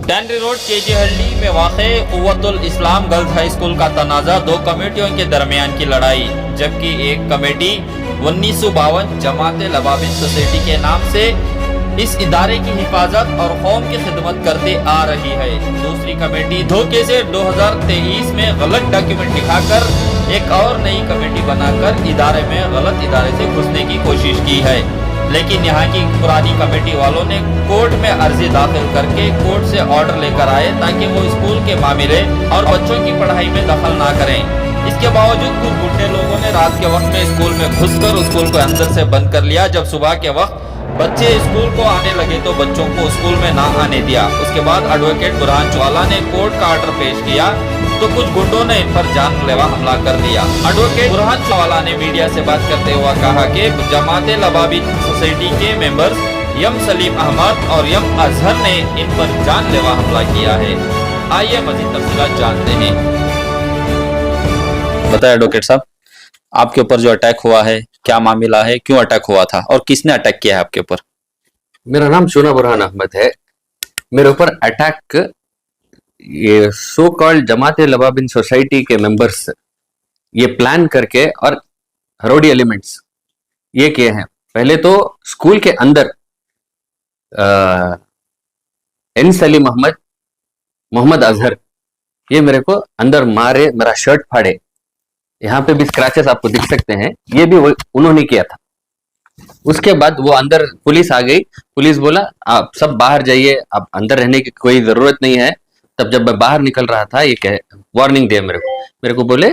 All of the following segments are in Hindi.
टैंडरी रोड केजीहल्ली में वाक़े कुव्वतुल इस्लाम गर्ल्स हाई स्कूल का तनाज़ा दो कमेटियों के दरमियान की लड़ाई। जबकि एक कमेटी 1952 जमात लबाबिन सोसाइटी के नाम से इस इदारे की हिफाजत और कौम की खिदमत करते आ रही है, दूसरी कमेटी धोखे से 2023 में गलत डॉक्यूमेंट दिखाकर एक और नई कमेटी बनाकर इदारे में गलत इदारे से घुसने की कोशिश की है। लेकिन यहाँ की पुरानी कमेटी वालों ने कोर्ट में अर्जी दाखिल करके कोर्ट से ऑर्डर लेकर आए ताकि वो स्कूल के मामले और बच्चों की पढ़ाई में दखल ना करें। इसके बावजूद कुछ गुंडे लोगों ने रात के वक्त में स्कूल में घुसकर स्कूल को अंदर से बंद कर लिया। जब सुबह के वक्त बच्चे स्कूल को आने लगे तो बच्चों को स्कूल में ना आने दिया। उसके बाद एडवोकेट बुरहान ज्वाला ने कोर्ट का ऑर्डर पेश किया तो कुछ गुंडों ने इन पर जानलेवा हमला कर दिया। एडवोकेट बुरहान ज्वाला ने मीडिया से बात करते हुए कहा कि जमात लबाबिन सोसाइटी के मेंबर्स यम सलीम अहमद और यम अजहर ने इन पर जानलेवा हमला किया है। आइए मजीद तफसीलात जानते हैं। बताए एडवोकेट साहब, आपके ऊपर जो अटैक हुआ है क्या मामला है, क्यों अटैक हुआ था और किसने अटैक किया है आपके ऊपर? मेरा नाम शोना बुरहान अहमद है। मेरे ऊपर अटैक ये सो कॉल्ड जमात लबाबिन सोसाइटी के मेंबर्स ये प्लान करके और हरोडी एलिमेंट्स ये किए हैं। पहले तो स्कूल के अंदर एन सलीम अहमद, मोहम्मद अजहर ये मेरे को अंदर मारे, मेरा शर्ट फाड़े, यहाँ पे भी स्क्रैचेस आपको दिख सकते हैं, ये भी उन्होंने किया था। उसके बाद वो अंदर पुलिस आ गई, पुलिस बोला आप सब बाहर जाइए, आप अंदर रहने की कोई जरूरत नहीं है। तब जब मैं बाहर निकल रहा था ये कह वार्निंग दिया मेरे को बोले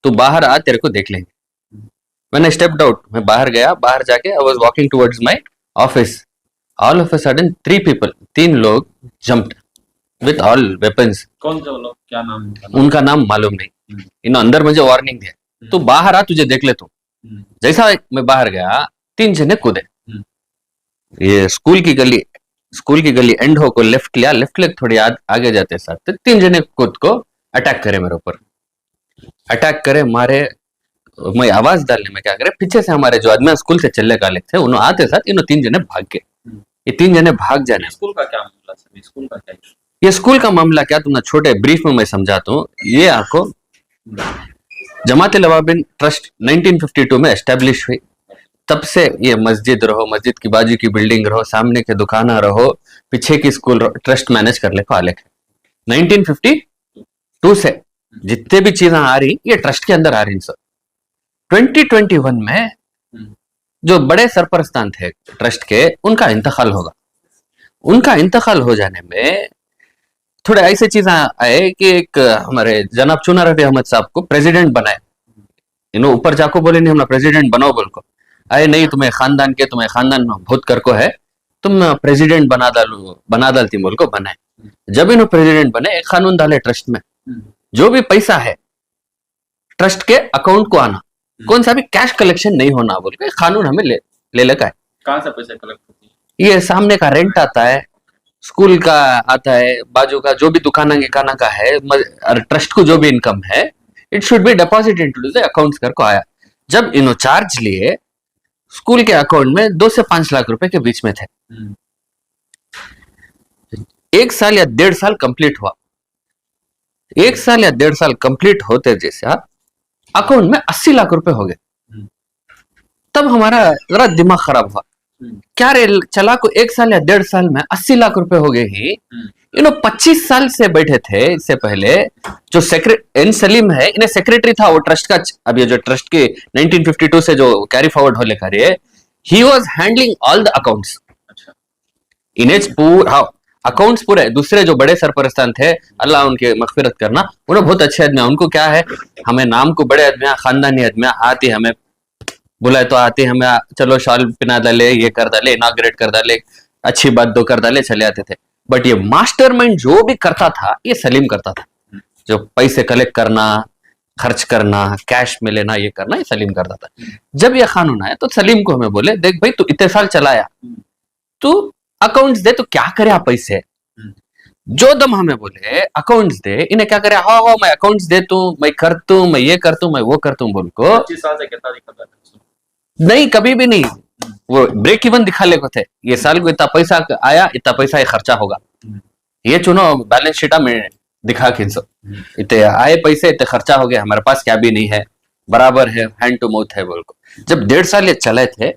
तू बाहर आ, तेरे को देख लेंगे। मैंने स्टेप्ड आउट, मैं बाहर गया, बाहर जाके I was walking towards my office. All of a sudden तीन लोग जंप्ड विथ ऑल वेपन्स। कौन से लोग, क्या नाम? उनका नाम मालूम नहीं। इन्होंने अंदर मुझे वार्निंग दिया तू बाहर आ, तुझे देख ले तू। जैसा मैं बाहर गया 3 जने कूदे। ये स्कूल की गली एंड हो को लेफ्ट लिया, लेफ्ट लेग थोड़ी आगे जाते साथ तो 3 जने कूद को अटैक करे मेरे ऊपर, अटैक करे, मारे। मैं आवाज डालने में क्या करे, पीछे से हमारे जो आदमी स्कूल से चलने वाले थे उन्होंने आते साथ इन 3 जने भाग गए। ये 3 जने भाग जाने। स्कूल का क्या मामला सर? स्कूल का क्या? ये स्कूल का मामला क्या, तुमने छोटे ब्रीफ में मैं समझाता हूँ। ये आपको जमात लबाबिन ट्रस्ट 1952 में एस्टेब्लिश हुई। तब से ये मस्जिद रहो, मस्जिद की बाजू की बिल्डिंग रहो, सामने के दुकाना रहो, पीछे की स्कूल रहो, ट्रस्ट मैनेज करने को आलेख है। 1952 से जितने भी चीजें आ रही ये ट्रस्ट के अंदर आ रही सर। 2021 में जो बड़े सरपरस्तान थे ट्रस्ट के उनका इंतकाल होगा। उनका इंतकाल हो जाने में थोड़े ऐसे चीजें आए कि एक हमारे जनाब चुना रफी अहमद साहब को प्रेसिडेंट बनाए। इन्हों ऊपर जाको बोले नहीं, हमारा प्रेसिडेंट बनाओ बोल को आए, नहीं तुम्हें खानदान में बहुत कर को है, तुम प्रेसिडेंट बना डालती बोल को बनाए। जब इन्हों प्रेसिडेंट बने एक कानून डाले ट्रस्ट में, जो भी पैसा है ट्रस्ट के अकाउंट को आना, कौन सा भी कैश कलेक्शन नहीं होना बोल के कानून हमें ले लगा है। कहाँ से पैसे कलेक्ट होती है? ये सामने का रेंट आता है, स्कूल का आता है, बाजू का जो भी दुकाना का है, और ट्रस्ट को जो भी इनकम है it should be deposit into the accounts कर को आया। जब इन्हों चार्ज लिए स्कूल के अकाउंट में 2 से 5 लाख रुपए के बीच में थे। 1 साल या 1.5 साल कंप्लीट हुआ। 1 साल या 1.5 साल कंप्लीट होते जैसे अकाउंट में 80 लाख रुपए हो गए। तब हमारा जरा दिमाग खराब हुआ, क्या रे चला को 1 साल या 1.5 साल में 80 लाख रुपए हो गए ही। 25 साल से बैठे थे इससे पहले। जो एन सलीम है, इन्हें सेक्रेटरी था वो ट्रस्ट का। अब ये जो ट्रस्ट के 1952 से जो कैरी फॉरवर्ड हो लेकर he was handling all the accounts. इन्हें पूरा अकाउंट्स पूरे। दूसरे जो बड़े सरपरस्तान थे, अल्लाह उनके मगफिरत करना, उन्हें बहुत अच्छे आदमी। उनको क्या है, हमें नाम को बड़े आदमी, खानदानी आदमी आती, हमें बुलाए तो आते, हमें चलो शॉल पिना डाले, ये कर डाले, इनाग्रेट कर डाले, अच्छी बात दो कर डाले, चले आते थे। बट ये मास्टरमाइंड जो भी करता था ये सलीम करता था। जो पैसे कलेक्ट करना, खर्च करना, कैश में लेना, ये करना ये सलीम करता था। जब ये कानून आया तो सलीम को हमें बोले देख भाई तू इतने साल चलाया, तू अकाउंट्स दे, तो क्या करे आप पैसे। जो दम हमें बोले अकाउंट्स दे, इन्हें क्या करे, हाँ मैं अकाउंट्स दे तू, मैं कर तू, मैं ये कर तू, मैं वो कर तू बोल को। 25 साल से कितना दिक्कत नहीं, कभी भी नहीं। वो ब्रेक इवन दिखा ले को थे, ये साल को इतना पैसा आया, इतना पैसा ये खर्चा होगा, ये चुनो बैलेंस शीटा में दिखा खींचो, इतने आए पैसे इतने खर्चा हो गया, हमारे पास क्या भी नहीं है, बराबर है, हैंड टू माउथ है बोल को। जब 1.5 साल ये चलाते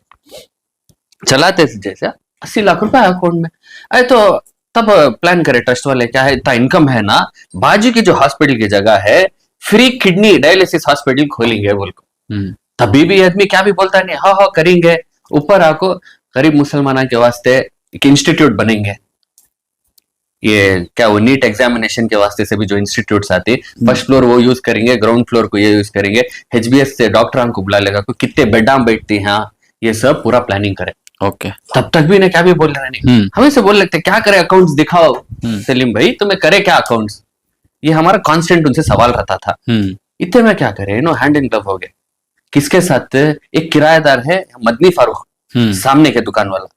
थे जैसे 80 लाख रुपए अकाउंट में आए, तो तब प्लान करे ट्रस्ट वाले, क्या है इतना इनकम है ना, बाजू की जो हॉस्पिटल की जगह है फ्री किडनी डायलिसिस हॉस्पिटल खोलेंगे बोल को। तभी भी आदमी क्या भी बोलता नहीं, हाँ हाँ करेंगे, ऊपर आको गरीब मुसलमानों के वास्ते एक इंस्टीट्यूट बनेंगे। ये क्या वो नीट एग्जामिनेशन के वास्ते से भी जो इंस्टीट्यूट्स आते, फर्स्ट फ्लोर वो यूज करेंगे, ग्राउंड फ्लोर को ये यूज करेंगे, HBS से डॉक्टरों को बुला लेगा, कितने बेडाम बैठती हैं, ये सब पूरा प्लानिंग करे। ओके तब तक भी क्या भी बोल रहे नहीं, हमें से बोल लगते क्या करे अकाउंट्स दिखाओ। सलीम भाई तुम्हें करे क्या अकाउंट्स, ये हमारा कांस्टेंट उनसे सवाल रहता था। इतने में क्या करे, हैंड इन ग्लव हो गए। किसके साथ, एक किराएदार है मदनी फारूक, सामने के दुकान वाला,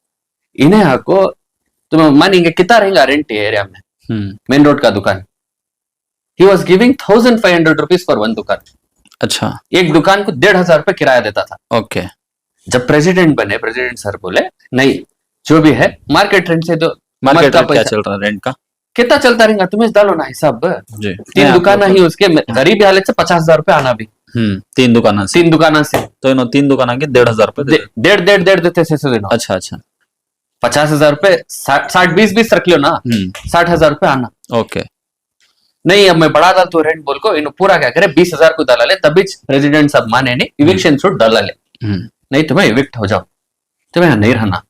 इन्हें आपको तुम्हें मानेंगे कितना रहेगा रेंट एरिया में, मेन रोड का दुकान। He was giving 1500 rupees for one दुकान। अच्छा, एक दुकान को 1500 रुपए किराया देता था। ओके। जब प्रेसिडेंट बने, प्रेसिडेंट सर बोले नहीं जो भी है मार्केट रेंट से, तो मार्केट का क्या चल रहा है रेंट का, कितना चलता रहेगा तुम्हें डालो ना हिसाब जी। 3 दुकान ही उसके, गरीबी हालत से 50,000 रुपए आना भी 3 दुकान से, 3 दुकान से, तो इन्होंने 3 दुकान के 1,500 रुपए, डेढ़ देते से। अच्छा अच्छा, 50,000 रुपए 60-20 रख लो ना, 60,000 रुपए आना। ओके। नहीं अब मैं बढ़ा डाल तो रेंट बोल को, इन पूरा क्या करे 20,000 को डाला ले, तभी रेजिडेंट सब माने नहीं, इविक्शन सूट डाला ले, नहीं तुम्हें इविक्ट हो जाओ, तुम्हें यहाँ नहीं रहना।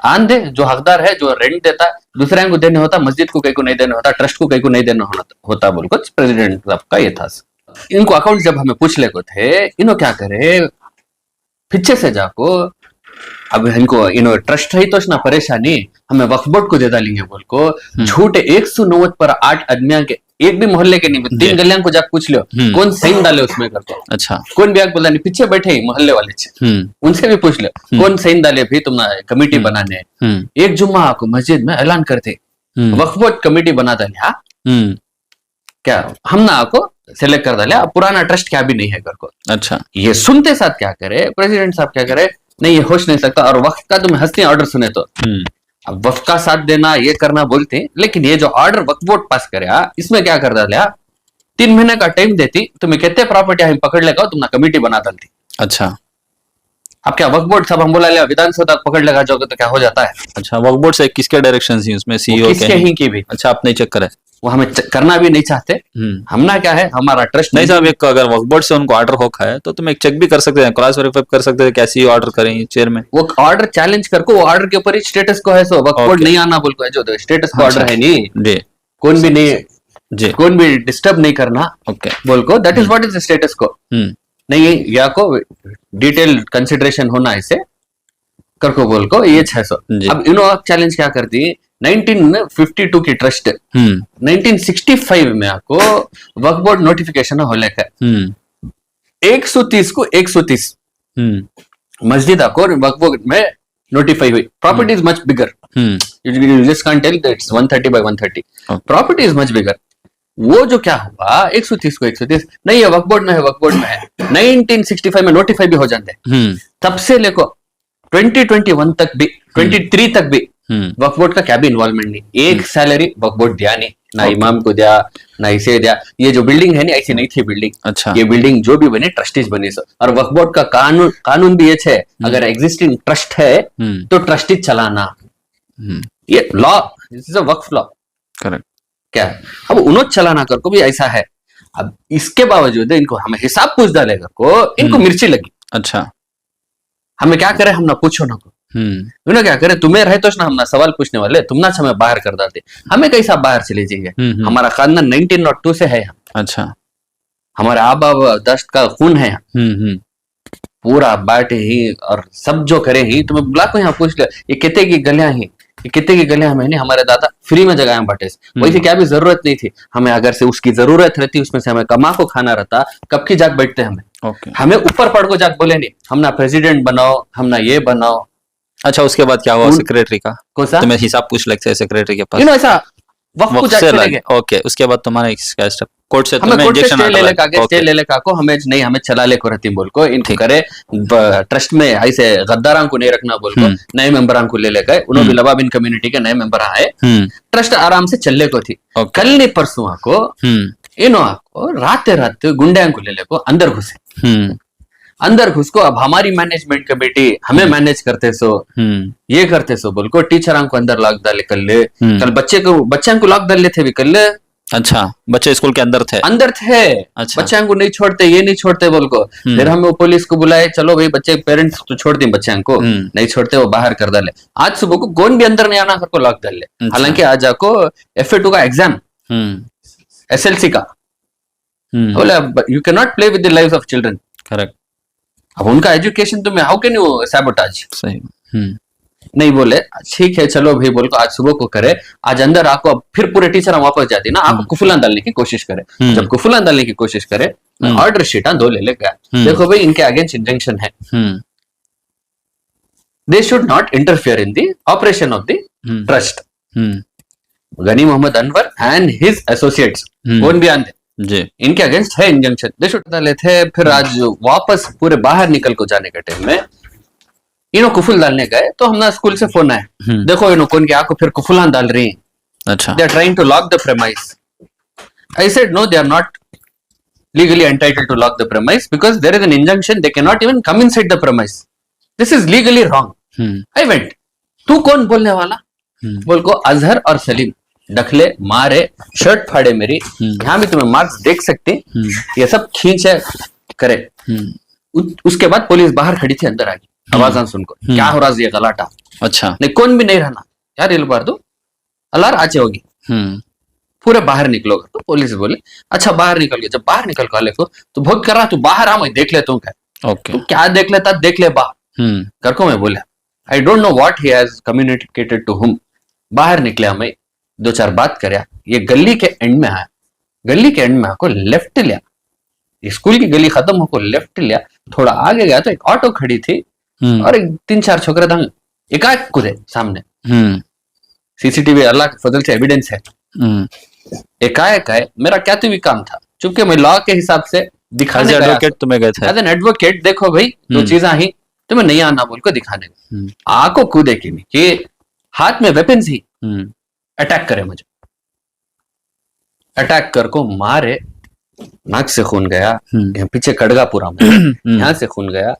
आन दे जो हकदार है, जो रेंट देता दूसरे को देने होता, मस्जिद को कहीं को नहीं देना होता, ट्रस्ट को कहीं को नहीं देना होता बोल को प्रेसिडेंट साहब का ये था। इनको अकाउंट जब हमें पूछ ले को थे, इन्हों क्या करे पीछे से जाको, अब इनको इन्हों ट्रस्ट है तो ना परेशानी, हमें वक्फ बोर्ड को दे डालेंगे बोल को, झूठे 190 पर 8 आदमियों के, एक भी मोहल्ले के नहीं, 3 गलियां को जाकर पूछ लो कौन साइन डाले उसमें करके। अच्छा, कौन भी बोला नहीं, पीछे बैठे ही मोहल्ले वाले छे, उनसे भी पूछ लो कौन साइन डाले भी तुम कमेटी बनाने। एक जुम्मा को मस्जिद में ऐलान करते वक्फ बोर्ड कमेटी बना डाले, हाँ क्या हम ना आपको सेलेक्ट कर डाले, पुराना ट्रस्ट क्या भी नहीं है करको। अच्छा, ये सुनते साथ क्या करे प्रेसिडेंट साहब, क्या करे नहीं ये होश नहीं सकता, और वक्त का तुम हंसते ऑर्डर सुने तो अब वक्त का साथ देना ये करना बोलते, लेकिन ये जो ऑर्डर वक्फ बोर्ड पास करे इसमें क्या कर डाले, 3 महीने का टाइम देती, तुम्हें कितने प्रॉपर्टी हम पकड़ लेगा तुम कमेटी बना डालती। अच्छा, अब क्या वक्फ बोर्ड सब हम बोला लिया विधानसभा तक पकड़ लगा जाओगे तो क्या हो जाता है। अच्छा, वक्फ बोर्ड से किसके डायरेक्शन थी उसमें, सीईओ किसके ही की भी। अच्छा, आपने चेक करे, वो हमें करना भी नहीं चाहते, हमना क्या है हमारा ट्रस्ट नहीं साहब, एक अगर वक्फ बोर्ड से उनको ऑर्डर होका है तो तुम एक चेक भी कर सकते हैं, क्रॉस वेरीफाई कर सकते हैं कैसी ऑर्डर करें चेयरमैन, वो ऑर्डर चैलेंज करके, वो ऑर्डर के ऊपर ही स्टेटस को है, सो वक्फ बोर्ड नहीं आना बोल को है, जो स्टेटस को ऑर्डर है नहीं जी, कौन भी नहीं जी, कौन भी डिस्टर्ब नहीं करना, ओके बोल को, that is what is the status को। नहीं या को डिटेल कंसिडरेशन होना इसे करको बोल को, ये 600। अब इन्होंने चैलेंज क्या करती, 1952 की ट्रस्ट 1965 में आपको वक्फ बोर्ड नोटिफिकेशन हो लेकर 130 को 130 मस्जिद आपको वक्फ बोर्ड में नोटिफाई हुई। Property is much bigger, you just can't tell that it's 130 by 130, property is much bigger. वो जो क्या हुआ 130 को 130 नहीं है, वक्फ बोर्ड में है, वक्फ बोर्ड में है, 1965 में नोटिफाई भी हो जाते, तब से लेको 2021 तक भी 23 तक भी वक्फ बोर्ड का क्या भी इन्वॉल्वमेंट नहीं, एक सैलरी वक्फ बोर्ड दिया नहीं, ना इमाम को दिया ना इसे दिया। ये जो बिल्डिंग है ना ऐसी नहीं थी बिल्डिंग। अच्छा, ये बिल्डिंग जो भी बनी ट्रस्टीज बनी सर, और वक्फ बोर्ड का कानून भी ये है, अगर एग्जिस्टिंग ट्रस्ट है तो ट्रस्टीज चलाना, ये law, this is a Waqf law, correct क्या है। अब उन्होंने चलाना कर को भी ऐसा है। अब इसके बावजूद इनको हमें हिसाब पूछ डालेगा को, इनको मिर्ची लगी। अच्छा, हमें क्या करे, हम ना पूछो ना को, उन्हें क्या करे, तुम्हें रहे तो ना हम ना सवाल पूछने वाले, तुम ना हमें बाहर कर डालते, हमें कैसा बाहर चले जाएंगे, हमारा खानदान 1902 से है। अच्छा, हमारे आबा दस्त का खून है, पूरा बाटे ही और सब जो करे ही, तुम्हें बुला को यहाँ पूछ लो ये कितने की गलियां ही, कितने की गलियां मैंने हमारे दादा फ्री में जगाया बाटे, वैसे क्या भी जरूरत नहीं थी हमें, अगर से उसकी जरूरत रहती उसमें से हमें कमा को खाना रहता, कब की जाग बैठते हमें। हमें ऊपर पढ़ को जाग बोले नहीं, हम ना प्रेसिडेंट बनाओ, हम ना ये बनाओ। अच्छा, उसके बाद क्या हुआ सेक्रेटरी का, कौन सा तुम्हें हिसाब पूछ लगता है सेक्रेटरी के पास, ऐसा वक्त से लगे। ओके, उसके बाद तुम्हारा क्या स्टेप? कोर्ट से हमें तुम्हें कोर्ट से इंजेक्शन स्टे ले ले आटवा काके स्टे ले ले काको हमें नहीं हमें चला ले को रहती बोल को इनको करे ट्रस्ट में ऐसे गद्दारां को नहीं रखना बोल को नए मेंबरां को ले ले गए उन्होंने भी लबाबिन कम्युनिटी के नए मेंबर आए ट्रस्ट आराम से चलने को थी कल नहीं परसों को इनो आको रात रात गुंडे को ले ले को अंदर घुसे अंदर घुस को अब हमारी मैनेजमेंट कमेटी हमें मैनेज करते सो ये करते सो बोल को टीचर को अंदर लॉक डाले कल बच्चे को लॉक डाले थे भी कल अच्छा बच्चे स्कूल के अंदर थे अच्छा। बच्चों को नहीं छोड़ते ये नहीं छोड़ते बोल को फिर हम पुलिस को बुलाए चलो भाई बच्चे पेरेंट्स तो छोड़ दी बच्चों को नहीं छोड़ते वो बाहर कर डाले आज सुबह को कौन भी अंदर नहीं आना को लॉक डाले हालांकि आज आपको FA2 का एग्जाम SLC का बोले you can not play with the lives of children correct अब उनका एजुकेशन तुम्हें हाउ कैन यू सैबोटाज सही नहीं बोले ठीक है चलो भाई बोल को आज सुबह को करे आज अंदर आपको अब फिर पूरे टीचर वापस जाती ना आपको कुफुलान डालने की कोशिश करे जब कुफुलान डालने की कोशिश करे ऑर्डर शीट 2 ले गया देखो भाई इनके अगेंस्ट इंजंक्शन है they should not interfere in the operation of the trust Ghani Mohammad Anwar and his associates कौन भी आंदे जी इनके अगेंस्ट है इंजंक्शन दे शुड डाले थे फिर आज वापस पूरे बाहर निकल को जाने के टाइम में इनो कुफुल डालने गए तो हमारा स्कूल से फोन आया देखो इनो कौन के आको फिर कुफुलान डाल रही हैं अच्छा they are trying to lock the premise I said no they are not legally entitled to lock the premise because there is an injunction they can not even come inside the premise this is legally wrong I went तू कौन बोलने वाला बोल को अजहर और सलीम डखले मारे शर्ट फाड़े मेरी यहाँ भी तुम्हें मार्क्स देख सकते ये सब खींचे करे उसके बाद पुलिस बाहर खड़ी थी अंदर आ गई आवाज सुनको क्या हो रहा है ये गलाटा अच्छा नहीं कौन भी नहीं रहना यार ये बार दो अलार आचे होगी पूरे बाहर निकलोगे तो पुलिस बोले अच्छा बाहर निकल गए जब बाहर निकल काले को तो भोग कर रहा तू बाहर आ मैं देख लेता हूँ क्या तू क्या देख लेता देख ले बाहर कर को मैं बोला I don't know what he has communicated to whom बाहर निकले हमें 2-4 बात करे ये गली के एंड में आया गली के एंड में आको लेफ्ट लिया स्कूल की गली खत्म होकर लेफ्ट लिया थोड़ा आगे गया तो एक ऑटो खड़ी थी और 3-4 छोकरे दंग एकाएक कूदे सामने सीसीटीवी अल्लाह के फजल से एविडेंस है एकाएक है मेरा क्या भी काम था चूंकि मैं लॉ के हिसाब से दिखाने एडवोकेट तुम्हें गए थे एज एन एडवोकेट देखो भाई जो चीजें ही तुम्हें नहीं आना बोल को दिखाने आको कूदे की नहीं कि हाथ में वेपन्स ही अटैक करे मुझे अटैक कर को मारे नाक से खून गया यहाँ पीछे कड़गा पूरा यहाँ से खून गया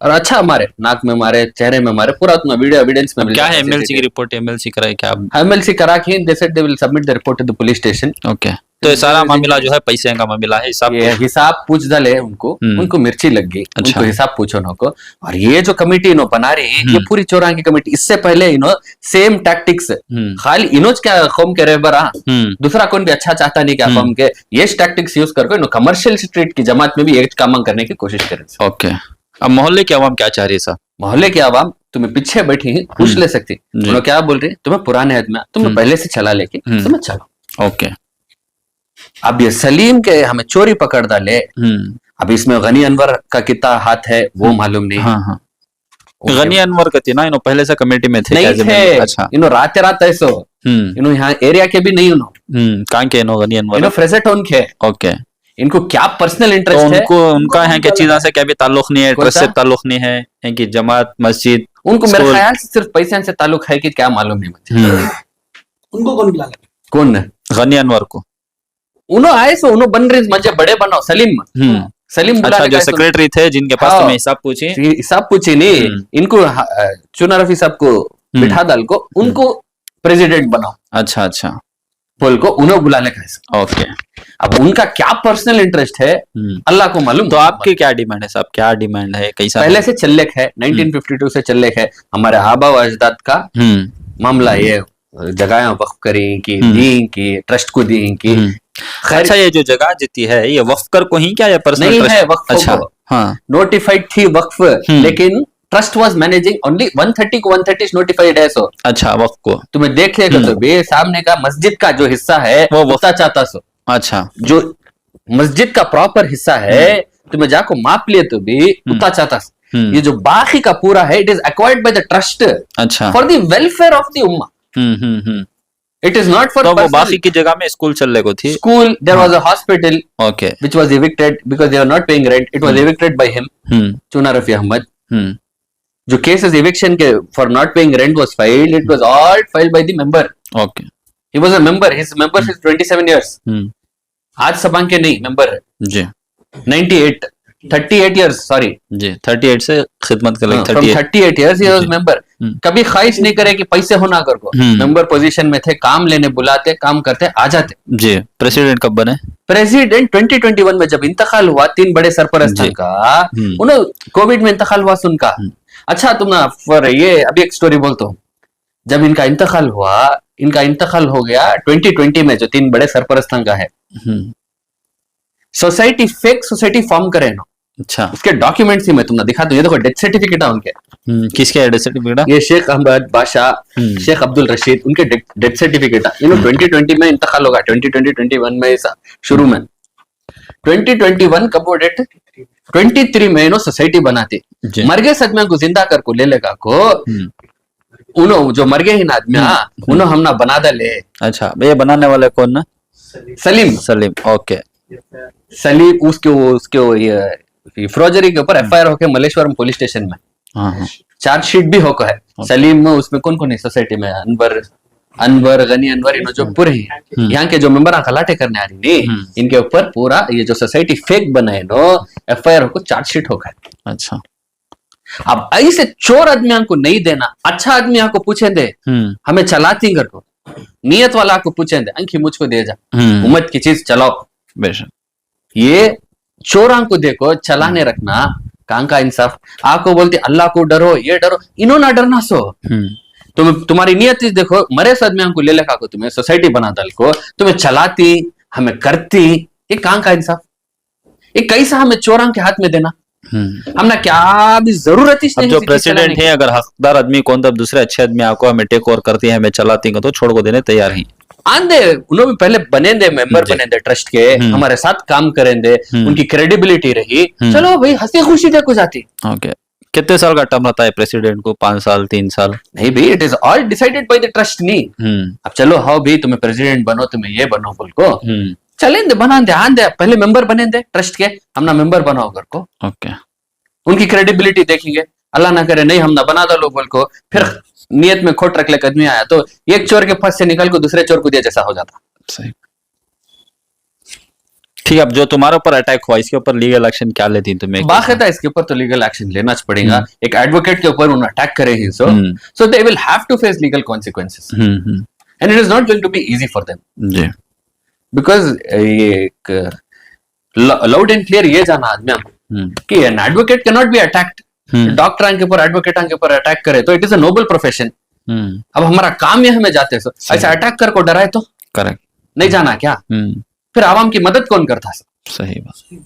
और अच्छा मारे नाक में मारे चेहरे में मारे पूरा उतना वीडियो एविडेंस में क्या है एमएलसी की रिपोर्ट एमएलसी कराई क्या एमएलसी करा के they said they will submit the report to the police station okay तो ये सारा मामला जो है पैसे का मामला है हिसाब पूछ डाले उनको मिर्ची लग गई उनको हिसाब पूछो नको और ये जो कमेटी इनो बना रही है ये पूरी चौराहा की कमेटी इससे पहले इनो सेम टैक्टिक्स खाली इनोज क्या कौम के रेबर दूसरा कौन भी अच्छा चाहता नहीं क्या कौम के ये टैक्टिक्स यूज करके इनो कमर्शियल स्ट्रीट की जमात में भी एक काम करने की कोशिश करे ओके अब मोहल्ले की आवाम क्या चाह रही है साहब मोहल्ले की आवाम तुम्हें पीछे बैठी है पूछ ले सकती उन्होंने क्या बोल रही तुम्हें पुराने आदमी तुम्हें पहले से चला लेके तुम्हें चलो ओके अब ये सलीम के हमें चोरी पकड़ डाले अब इसमें गनी अनवर का कितना हाथ है वो मालूम नहीं हाँ। गनी अनवर का ना इन्हों पहले से कमेटी में थे नहीं थे अच्छा इन्हों रात ऐसो इन्हों यहाँ एरिया के भी नहीं उन्हों कहाँ के इन्हों गनी अनवर इन्हों फ्रेजेटोन के ओके इनको क्या पर्सनल इंटरेस्ट है उनको उनका है क्या चीज़ों से क्या भी ताल्लुक नहीं है ट्रस्ट से ताल्लुक नहीं है कि जमात मस्जिद उनको मेरे ख्याल से सिर्फ पैसे से ताल्लुक है कि क्या मालूम नहीं मुझे उनको कौन बुला कौन गनी अनवर को उन्होंने आए सो उन्होंने बन रही मजे बड़े बनाओ सलीम अच्छा जो सेक्रेटरी थे जिनके पास तुम्हें हिसाब पूछी नहीं इनको चुना रफी साहब को बिठा डाल को उनको प्रेसिडेंट बनाओ अच्छा बोल को उन्हें बुलाने का ओके अब उनका क्या पर्सनल इंटरेस्ट है अल्लाह को मालूम तो आपकी क्या डिमांड है साहब क्या डिमांड है कैसा पहले से चल्लेक है 1952 से चल्लेक है हमारे आबा व अजदाद का मामला ये जगह वक्फ करी की दी की ट्रस्ट को दी की अच्छा ये जो जगह जीती है ये वक्फ कर को ही क्या या पर्सनल नहीं है वक्फ अच्छा हाँ नोटिफाइड थी वक्फ लेकिन ट्रस्ट वाज मैनेजिंग ओनली 130 को 130 नोटिफाइड है सो अच्छा वक्फ को तुम्हें देख लेगा तो बे सामने का मस्जिद का जो हिस्सा है वो वक्ता चाहता सो अच्छा जो मस्जिद का प्रॉपर हिस्सा है तुम्हें जाको माप लिए तो भी उतना चाहता ये जो बाकी का पूरा है it is acquired by the trust अच्छा for the welfare of the उम्मा It is not for तो वो personal. बाकी की जगह में स्कूल चलने को थी। School, there was a hospital okay. which was evicted because they were not paying rent. It was evicted by him, Chuna Rafi Ahmad. जो cases eviction के for not paying rent was filed, it was all filed by the member. Okay. He was a member. His membership is 27 years. आज सबांग के नहीं member है। जी 98, 38 years. Sorry. जी 38 से खिदमत कर लगे। From 38 years he was ji. member. कभी ख्वाहिश नहीं करे कि पैसे होना कर को। मेंबर पोजीशन में थे, काम लेने बुलाते, काम करते, आ जाते। जी प्रेसिडेंट कब बने? प्रेसिडेंट 2021 में जब इंतकाल हुआ 3 बड़े सरपरस्तान का, उन्हें कोविड में इंतकाल हुआ उनका। अच्छा तुम ना फॉर ये अभी एक स्टोरी बोलता हूँ। जब इनका इंतकाल हुआ, इनका इंतकाल हो गया 2020 में, जो 3 बड़े सरपरस्तान का है, सोसाइटी फेक सोसाइटी फॉर्म करे ना। अच्छा उसके डॉक्यूमेंट्स ही मैं तुमने दिखा दूं। ये देखो डेथ सर्टिफिकेट है उनके। किसके डेथ सर्टिफिकेट? ये शेख अहमद बादशाह, शेख अब्दुल रशीद, उनके डेथ सर्टिफिकेट है। इन्होंने 2020 में इंतकाल होगा, 2021 में ऐसा शुरू में। 2021 कब वो डेट? 23 में इन्होंने सोसाइटी बनाती। मर गए आदमियों को जिंदा कर को ले लेगा को, उन्होंने जो मर गए ही ना आदमी, उन्होंने हमना बना डाले। अच्छा ये बनाने वाले कौन ना? सलीम। सलीम ओके। सलीम उसके ये फ्रॉजरी के ऊपर एफआईआर होके मलेश्वरम पुलिस स्टेशन में। हाँ। चार्जशीट भी होकर है। सलीम में उसमें कौन कौन है सोसाइटी में? अनवर गनी अनवर, इन जो पूरे यहाँ के जो मेंबर खलाटे करने आ रही नहीं, इनके ऊपर पूरा ये जो सोसाइटी फेक बनाए नो एफआईआर होकर चार्जशीट होकर है। अच्छा अब ऐसे चोर आदमियों को नहीं देना, अच्छा आदमी को पूछे दे हमें चलाती कर को, नियत वाला को पूछे दे अंकी मुझको दे जा, उम्मत की चीज चलाओ। बेशक ये चोरां को देखो चलाने रखना, कहाँ का इंसाफ। आपको बोलते अल्लाह को डरो, ये डरो, इन्हों ना डरना सो। तुम्हारी नियत देखो, मरे आदमियों को ले लेखा को तुम्हें सोसाइटी बना दल को, तुम्हें चलाती, हमें करती, ये कहाँ का इंसाफ? ये कैसा हमें चोरां के हाथ में देना? हमने क्या भी जरूरत ही नहीं। जो प्रेसिडेंट है अगर हकदार आदमी कौन, तब दूसरे अच्छे आदमी आपको हमें टेक ओवर करती है, हमें चलाती है, तो छोड़ को देने तैयार ही आंदे। उन्होंने भी पहले बने दे, मेंबर बने दे ट्रस्ट के, हमारे साथ काम करें दे, उनकी क्रेडिबिलिटी रही, चलो भाई हंसी खुशी देखो जाती। ओके कितने साल का टर्म रहता है प्रेसिडेंट को? 5 साल 3 साल? नहीं भाई, it is all decided by the trust नहीं। अब चलो हाँ भाई तुम्हें प्रेसिडेंट बनो, तुम्हें ये बनो बोल को चलें दे, बना दे, आन दे, पहले मेंबर बने दे ट्रस्ट के, हम ना मेंबर बनाओ घर को। ओके उनकी क्रेडिबिलिटी देखेंगे, अल्लाह ना करे नहीं हम ना बना दो बोल को, फिर नियत में खोट रख ले आदमी आया तो एक चोर के फंस से निकल को दूसरे चोर को दिया जैसा हो जाता। सही ठीक है। अब जो तुम्हारे ऊपर अटैक हुआ इसके ऊपर लीगल एक्शन क्या लेती तुम्हें? बाकायदा इसके ऊपर तो लीगल एक्शन लेना पड़ेगा। एक एडवोकेट के ऊपर उन्हें अटैक करे ही so they will have to face legal consequences and it is not going to be easy for them. जी बिकॉज ये लाउड एंड क्लियर ये जाना आदमी कि an advocate can not be attacked. Doctor के ऊपर एडवोकेट के ऊपर अटैक करे तो it is a noble profession. अब हमारा काम है, हमें जाते सो ऐसा अटैक कर को डराए तो करेक्ट नहीं जाना क्या? फिर आवाम की मदद कौन करता? सही बात।